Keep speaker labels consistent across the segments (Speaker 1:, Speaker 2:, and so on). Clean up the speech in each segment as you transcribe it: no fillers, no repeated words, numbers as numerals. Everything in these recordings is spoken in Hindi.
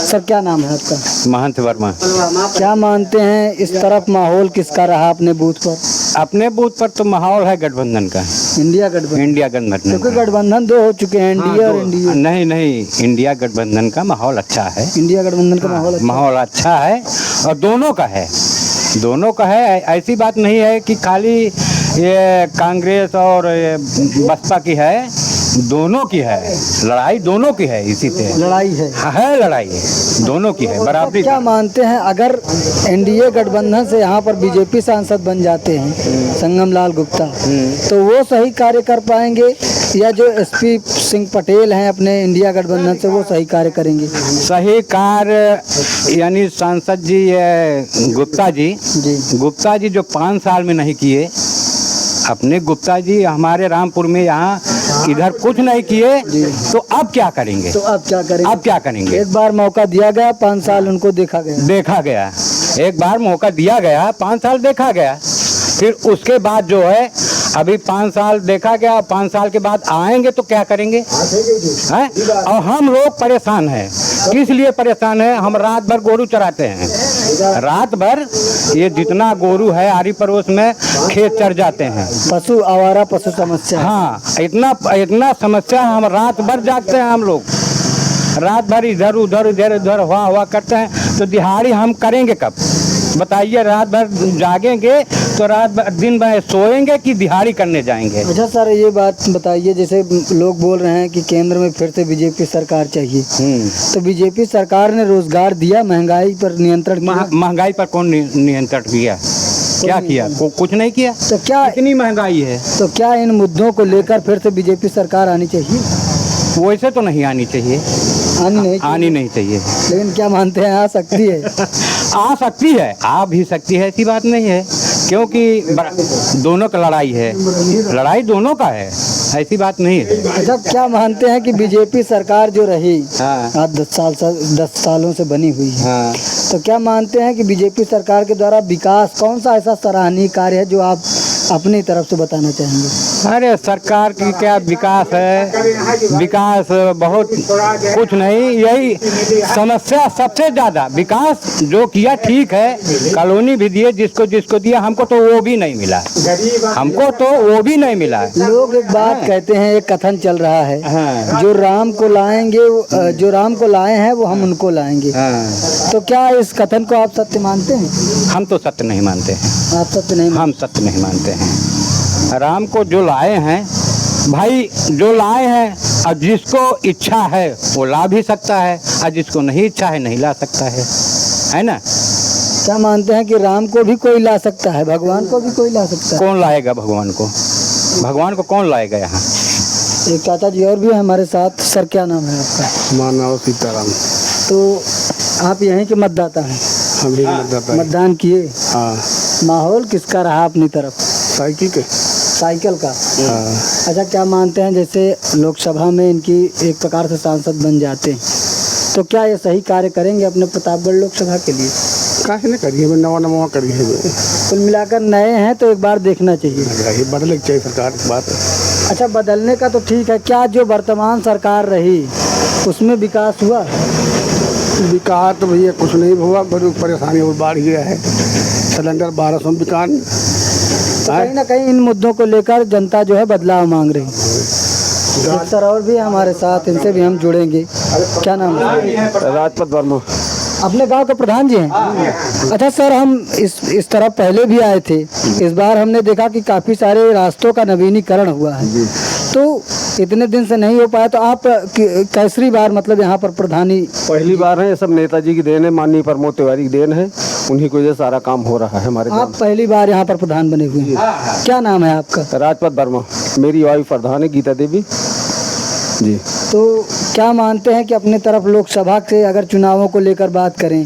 Speaker 1: सर क्या नाम है आपका?
Speaker 2: महंत वर्मा।
Speaker 1: क्या मानते हैं इस तरफ माहौल किसका रहा अपने बूथ पर?
Speaker 2: अपने बूथ पर तो माहौल है गठबंधन का।
Speaker 1: इंडिया गठबंधन।
Speaker 2: इंडिया गठबंधन
Speaker 1: क्योंकि
Speaker 2: का।
Speaker 1: गठबंधन दो हो चुके हैं, एनडीए और एनडीए।
Speaker 2: नहीं, इंडिया गठबंधन का माहौल अच्छा है।
Speaker 1: इंडिया गठबंधन का माहौल
Speaker 2: अच्छा है और दोनों का है। ऐसी बात नहीं है कि खाली ये कांग्रेस और ये बसपा की है, दोनों की है लड़ाई, दोनों की है। इसी पे
Speaker 1: लड़ाई है
Speaker 2: लड़ाई दोनों की है बराबरी।
Speaker 1: क्या मानते हैं अगर एनडीए गठबंधन से यहाँ पर बीजेपी सांसद बन जाते हैं संगम लाल गुप्ता, तो वो सही कार्य कर पाएंगे या जो एसपी सिंह पटेल हैं अपने इंडिया गठबंधन से वो सही कार्य करेंगे?
Speaker 2: सही कार्य यानी सांसद जी गुप्ता जी जो 5 साल में नहीं किए, अपने गुप्ता जी हमारे रामपुर में यहाँ इधर कुछ नहीं किए, तो अब क्या करेंगे? अब क्या करेंगे?
Speaker 1: एक बार मौका दिया गया, 5 साल उनको देखा गया।
Speaker 2: एक बार मौका दिया गया, 5 साल देखा गया, फिर उसके बाद जो है अभी 5 साल देखा गया, 5 साल के बाद आएंगे तो क्या करेंगे हैं? और हम लोग परेशान हैं। किस लिए परेशान हैं? हम रात भर गोरू चराते हैं, रात भर ये जितना गोरू है आरी पड़ोस में खेत चर जाते हैं।
Speaker 1: आवारा पशु समस्या।
Speaker 2: हाँ, इतना समस्या है। हम रात भर जागते हैं, हम लोग रात भर इधर उधर हुआ करते हैं, तो दिहाड़ी हम करेंगे कब बताइए? रात भर जागेंगे तो रात भर दिन भर सोएंगे कि दिहाड़ी करने जाएंगे?
Speaker 1: अच्छा सर, ये बात बताइए, जैसे लोग बोल रहे हैं कि केंद्र में फिर से बीजेपी सरकार चाहिए, तो बीजेपी सरकार ने रोजगार दिया, महंगाई पर नियंत्रण किया?
Speaker 2: महंगाई पर कौन नियंत्रण किया? क्या किया? कुछ नहीं किया।
Speaker 1: तो क्या
Speaker 2: इतनी महंगाई है,
Speaker 1: तो क्या इन मुद्दों को लेकर फिर से बीजेपी सरकार आनी चाहिए?
Speaker 2: वैसे तो नहीं आनी चाहिए, आनी नहीं चाहिए।
Speaker 1: लेकिन क्या मानते हैं आ सकती है?
Speaker 2: आ सकती है, आ भी सकती है, ऐसी बात नहीं है, क्योंकि दोनों का लड़ाई दोनों का है, ऐसी बात नहीं है।
Speaker 1: अच्छा, क्या मानते हैं कि बीजेपी सरकार जो रही आज 10 सालों से बनी हुई है, तो क्या मानते हैं कि बीजेपी सरकार के द्वारा विकास कौन सा ऐसा सराहनीय कार्य है जो आप अपनी तरफ से बताना चाहेंगे?
Speaker 2: अरे सरकार की क्या विकास है? विकास बहुत कुछ नहीं, यही समस्या सबसे ज्यादा। विकास जो किया ठीक है, कॉलोनी भी दिए, जिसको दिया, हमको तो वो भी नहीं मिला,
Speaker 1: लोग एक बात कहते हैं, एक कथन चल रहा है, जो राम को लाए हैं वो हम उनको लाएंगे। तो क्या इस कथन को आप सत्य मानते हैं?
Speaker 2: हम तो सत्य नहीं मानते हैं।
Speaker 1: आप सत्य नहीं?
Speaker 2: हम सत्य नहीं मानते हैं। राम को जो लाए हैं भाई, जो लाए हैं, और जिसको इच्छा है वो ला भी सकता है, और जिसको नहीं इच्छा है नहीं ला सकता है ना?
Speaker 1: क्या मानते हैं कि राम को भी कोई ला सकता है, भगवान को भी कोई ला सकता है?
Speaker 2: कौन लाएगा भगवान को? भगवान को कौन लाएगा यहाँ?
Speaker 1: एक चाचा जी और भी है हमारे साथ। सर क्या नाम है आपका?
Speaker 3: हमारा नाम सीताराम।
Speaker 1: तो आप यहीं के मतदाता हैं?
Speaker 3: हम भी मतदाता।
Speaker 1: मतदान किए?
Speaker 3: हाँ।
Speaker 1: माहौल किसका रहा अपनी तरफ? साइकिल का। अच्छा, क्या मानते हैं जैसे लोकसभा में इनकी एक प्रकार से सांसद बन जाते हैं, तो क्या ये सही कार्य करेंगे अपने प्रतापगढ़ लोकसभा के लिए?
Speaker 3: काहे न करिए, नवा करिए।
Speaker 1: कुल मिलाकर नए हैं तो एक बार देखना चाहिए,
Speaker 3: बदलने चाहिए सरकार की बात।
Speaker 1: अच्छा, बदलने का तो ठीक है, क्या जो वर्तमान सरकार रही उसमें विकास हुआ?
Speaker 3: विकास तो भैया कुछ नहीं हुआ, बड़ी परेशानी और बढ़ गया है। सिलेंडर 1200 बिकान।
Speaker 1: कहीं ना कहीं इन मुद्दों को लेकर जनता जो है बदलाव मांग रही है। एक सर और भी है हमारे साथ, इनसे भी हम जुड़ेंगे। क्या नाम है?
Speaker 3: राजपत वर्मा।
Speaker 1: अपने गांव के प्रधान जी हैं? अच्छा सर, हम इस तरफ पहले भी आए थे, इस बार हमने देखा कि काफ़ी सारे रास्तों का नवीनीकरण हुआ है, तो इतने दिन से नहीं हो पाया, तो आप कैसरी बार मतलब यहाँ पर प्रधानी?
Speaker 3: पहली बार है, ये सब नेताजी की देन है, माननीय प्रमोद तिवारी की देन है, उन्हीं को ये सारा काम हो रहा है हमारे।
Speaker 1: आप पहली बार यहाँ पर प्रधान बने हुए हैं? क्या नाम है आपका?
Speaker 3: राजपत वर्मा। मेरी वाइफ प्रधान है गीता देवी जी।
Speaker 1: तो क्या मानते हैं कि अपने तरफ लोकसभा से अगर चुनावों को लेकर बात करें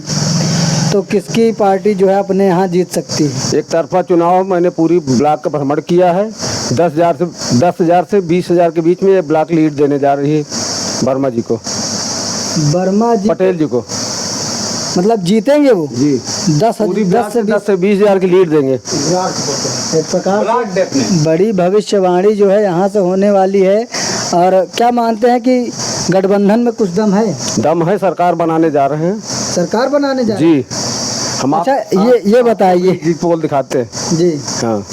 Speaker 1: तो किसकी पार्टी जो है अपने यहाँ जीत सकती है?
Speaker 3: एक तरफा चुनाव मैंने पूरी ब्लॉक का भ्रमण किया है, 10,000 से 20,000 के बीच में ये ब्लॉक लीड देने जा रही है वर्मा जी को,
Speaker 1: वर्मा जी
Speaker 3: पटेल जी को।
Speaker 1: मतलब जीतेंगे वो
Speaker 3: जी?
Speaker 1: 10
Speaker 3: से 20,000 की लीड देंगे।
Speaker 1: एक प्रकार से बड़ी भविष्यवाणी जो है यहाँ से होने वाली है। और क्या मानते हैं कि गठबंधन में कुछ दम है?
Speaker 3: दम है, सरकार बनाने जा रहे हैं
Speaker 1: सरकार बनाने जा रहे हैं?
Speaker 3: जी। हम
Speaker 1: अच्छा ये बताइए
Speaker 3: जी, पोल दिखाते हैं
Speaker 1: जी,
Speaker 3: हाँ।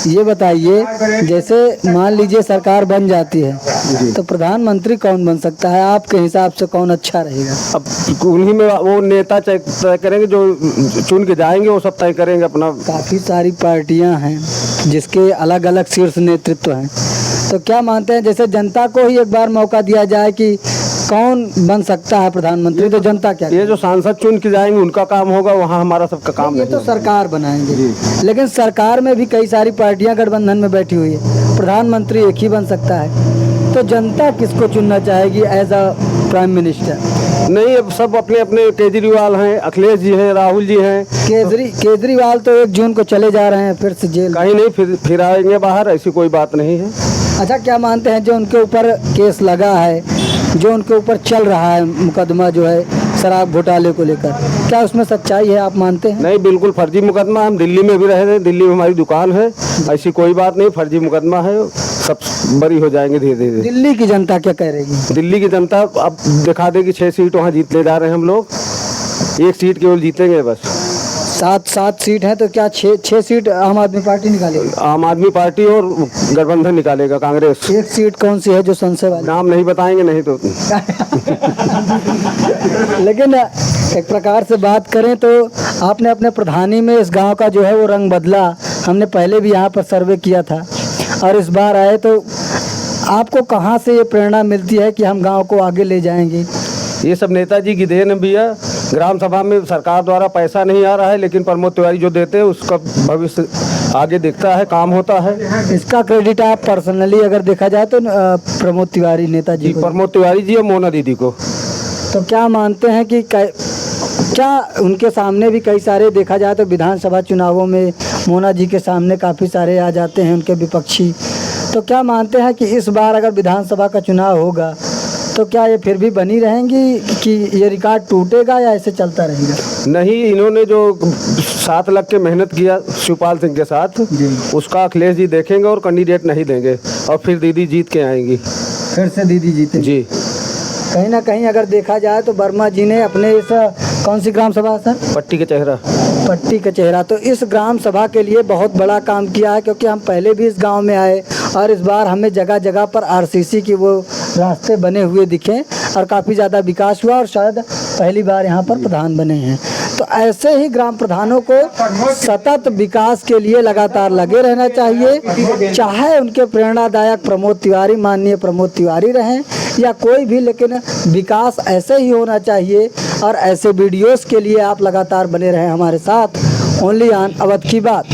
Speaker 1: ये बताइए जैसे मान लीजिए सरकार बन जाती है तो प्रधानमंत्री कौन बन सकता है आपके हिसाब से? कौन अच्छा रहेगा?
Speaker 3: अब उन्हीं में वो नेता तय करेंगे, जो चुन के जाएंगे वो सब तय करेंगे अपना।
Speaker 1: काफ़ी सारी पार्टियां हैं जिसके अलग अलग शीर्ष नेतृत्व हैं, तो क्या मानते हैं जैसे जनता को ही एक बार मौका दिया जाए कि कौन बन सकता है प्रधानमंत्री, तो जनता क्या?
Speaker 3: ये जो सांसद चुन के जाएंगे उनका काम होगा, वहाँ हमारा सबका काम
Speaker 1: ये
Speaker 3: नहीं
Speaker 1: तो
Speaker 3: है।
Speaker 1: सरकार बनाएंगे, लेकिन सरकार में भी कई सारी पार्टियां गठबंधन में बैठी हुई है, प्रधानमंत्री एक ही बन सकता है, तो जनता किसको चुनना चाहेगी एज अ प्राइम मिनिस्टर?
Speaker 3: नहीं, अब सब अपने अपने, केजरीवाल हैं, अखिलेश जी हैं, राहुल जी हैं।
Speaker 1: केजरीवाल तो 1 जून को चले जा रहे हैं फिर से जेल।
Speaker 3: कहीं नहीं, फिर आएंगे बाहर, ऐसी कोई बात नहीं है।
Speaker 1: अच्छा, क्या मानते हैं जो उनके ऊपर केस लगा है, जो उनके ऊपर चल रहा है मुकदमा जो है शराब घोटाले को लेकर, क्या उसमें सच्चाई है आप मानते हैं?
Speaker 3: नहीं, बिल्कुल फर्जी मुकदमा। हम दिल्ली में भी रहे थे, दिल्ली में हमारी दुकान है, ऐसी कोई बात नहीं, फर्जी मुकदमा है, सब बरी हो जाएंगे धीरे धीरे।
Speaker 1: दिल्ली की जनता क्या कह रही है?
Speaker 3: दिल्ली की जनता अब दिखा देगी, 6 सीट वहाँ जीतने जा रहे हैं हम लोग, 1 सीट केवल जीतेंगे बस।
Speaker 1: 7 सीट है तो क्या 6 सीट आम आदमी पार्टी निकालेगी?
Speaker 3: आम आदमी पार्टी और गठबंधन निकालेगा, कांग्रेस।
Speaker 1: 1 सीट कौन सी है जो संशय वाली?
Speaker 3: नाम नहीं बताएंगे, नहीं तो
Speaker 1: लेकिन एक प्रकार से बात करें तो आपने अपने प्रधानी में इस गांव का जो है वो रंग बदला। हमने पहले भी यहाँ पर सर्वे किया था और इस बार आए तो आपको कहाँ से ये प्रेरणा मिलती है कि हम गांव को आगे ले जाएंगे?
Speaker 3: ये सब नेताजी की देन भी है। ग्राम सभा में सरकार द्वारा पैसा नहीं आ रहा है, लेकिन प्रमोद तिवारी जो देते हैं उसका भविष्य आगे दिखता है, काम होता है।
Speaker 1: इसका क्रेडिट आप पर्सनली अगर देखा जाए तो प्रमोद तिवारी नेताजी को?
Speaker 3: प्रमोद तिवारी जी और मोना दीदी को।
Speaker 1: तो क्या मानते हैं कि क्या उनके सामने भी कई सारे देखा जाए तो विधानसभा चुनावों में मोना जी के सामने काफ़ी सारे आ जाते हैं उनके विपक्षी, तो क्या मानते हैं कि इस बार अगर विधानसभा का चुनाव होगा तो क्या ये फिर भी बनी रहेंगी कि ये रिकॉर्ड टूटेगा या ऐसे चलता रहेगा?
Speaker 3: नहीं, इन्होंने जो 7 लाख के मेहनत किया शिवपाल सिंह के साथ, उसका अखिलेश जी देखेंगे और कैंडिडेट नहीं देंगे और फिर दीदी जीत के आएंगी।
Speaker 1: फिर से दीदी जीते
Speaker 3: जी।
Speaker 1: कहीं ना कहीं अगर देखा जाए तो वर्मा जी ने अपने इस कौन सी ग्राम सभा सर?
Speaker 3: पट्टी का चेहरा।
Speaker 1: पट्टी का चेहरा, तो इस ग्राम सभा के लिए बहुत बड़ा काम किया है, क्योंकि हम पहले भी इस गांव में आए और इस बार हमें जगह जगह पर आरसीसी की वो रास्ते बने हुए दिखे और काफ़ी ज़्यादा विकास हुआ और शायद पहली बार यहाँ पर प्रधान बने हैं। तो ऐसे ही ग्राम प्रधानों को सतत विकास के लिए लगातार लगे रहना चाहिए, चाहे उनके प्रेरणादायक प्रमोद तिवारी, माननीय प्रमोद तिवारी रहें या कोई भी, लेकिन विकास ऐसे ही होना चाहिए। और ऐसे वीडियोस के लिए आप लगातार बने रहें हमारे साथ, ओनली ऑन अवध की बात।